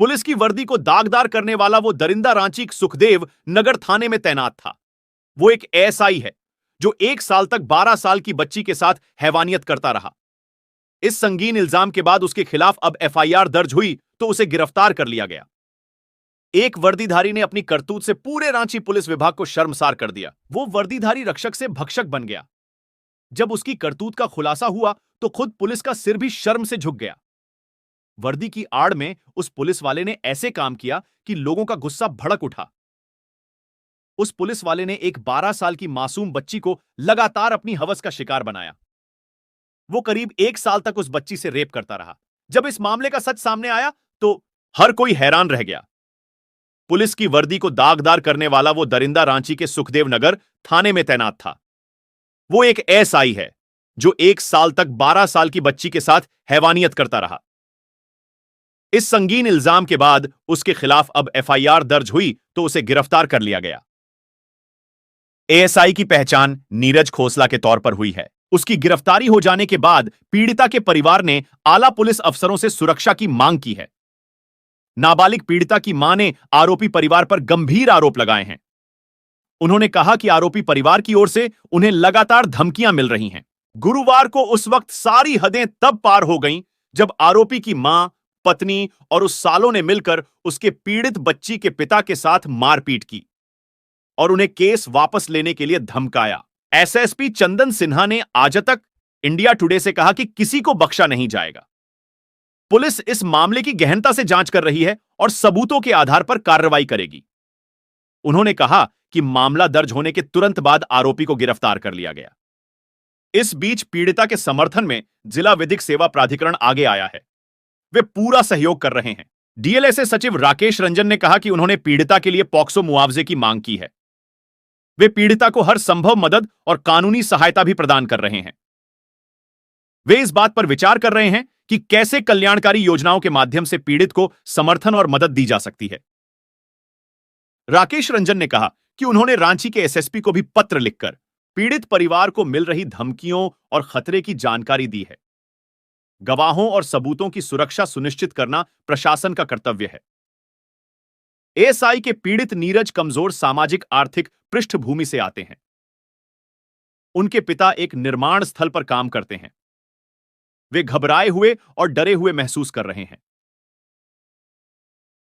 Police की वर्दी को दागदार करने वाला वो दरिंदा रांची सुखदेव नगर थाने में तैनात था। वो एक एएसआई है जो 1 साल तक 12 साल की बच्ची के साथ हैवानियत करता रहा। इस संगीन इल्जाम के बाद उसके खिलाफ अब एफआईआर दर्ज हुई तो उसे गिरफ्तार कर लिया गया। एक वर्दीधारी ने अपनी करतूत से पूरे रांची पुलिस विभाग को शर्मसार कर दिया। वो वर्दीधारी रक्षक से भक्षक बन गया। जब उसकी करतूत का खुलासा हुआ तो खुद पुलिस का सिर भी शर्म से झुक गया। वर्दी की आड़ में उस पुलिस वाले ने ऐसे काम किया कि लोगों का गुस्सा भड़क उठा। उस पुलिस वाले ने एक 12 साल की मासूम बच्ची को लगातार अपनी हवस का शिकार बनाया। वो करीब 1 साल तक उस बच्ची से रेप करता रहा। जब इस मामले का सच सामने आया तो हर कोई हैरान रह गया। पुलिस की वर्दी को दागदार करने वाला वो दरिंदा रांची के सुखदेव नगर थाने में तैनात था। वो एक एएसआई है जो 1 साल तक 12 साल की बच्ची के साथ हैवानियत करता रहा। इस संगीन इल्जाम के बाद उसके खिलाफ अब एफआईआर दर्ज हुई तो उसे गिरफ्तार कर लिया गया। एएसआई की पहचान नीरज खोसला के तौर पर हुई है। उसकी गिरफ्तारी हो जाने के बाद पीड़िता के परिवार ने आला पुलिस अफसरों से सुरक्षा की मांग की है। नाबालिग पीड़िता की मां ने आरोपी परिवार पर गंभीर आरोप लगाए हैं। उन्होंने कहा कि आरोपी परिवार की ओर से उन्हें लगातार धमकियां मिल रही हैं। गुरुवार को उस वक्त सारी हदें तब पार हो गईं जब आरोपी की मां, पत्नी और उस सालों ने मिलकर उसके पीड़ित बच्ची के पिता के साथ मारपीट की और उन्हें केस वापस लेने के लिए धमकाया। एसएसपी चंदन सिन्हा ने आज तक इंडिया टुडे से कहा कि किसी को बख्शा नहीं जाएगा। पुलिस इस मामले की गहनता से जांच कर रही है और सबूतों के आधार पर कार्रवाई करेगी। उन्होंने कहा कि मामला दर्ज होने के तुरंत बाद आरोपी को गिरफ्तार कर लिया गया। इस बीच पीड़िता के समर्थन में जिला विधिक सेवा प्राधिकरण आगे आया है। वे पूरा सहयोग कर रहे हैं। डीएलएसए सचिव राकेश रंजन ने कहा कि उन्होंने पीड़िता के लिए पॉक्सो मुआवजे की मांग की है। वे पीड़िता को हर संभव मदद और कानूनी सहायता भी प्रदान कर रहे हैं। वे इस बात पर विचार कर रहे हैं कि कैसे कल्याणकारी योजनाओं के माध्यम से पीड़ित को समर्थन और मदद दी जा सकती है। राकेश रंजन ने कहा कि उन्होंने रांची के एसएसपी को भी पत्र लिखकर पीड़ित परिवार को मिल रही धमकियों और खतरे की जानकारी दी है। गवाहों और सबूतों की सुरक्षा सुनिश्चित करना प्रशासन का कर्तव्य है। एएसआई के पीड़ित नीरज कमजोर सामाजिक आर्थिक पृष्ठभूमि से आते हैं। उनके पिता एक निर्माण स्थल पर काम करते हैं। वे घबराए हुए और डरे हुए महसूस कर रहे हैं।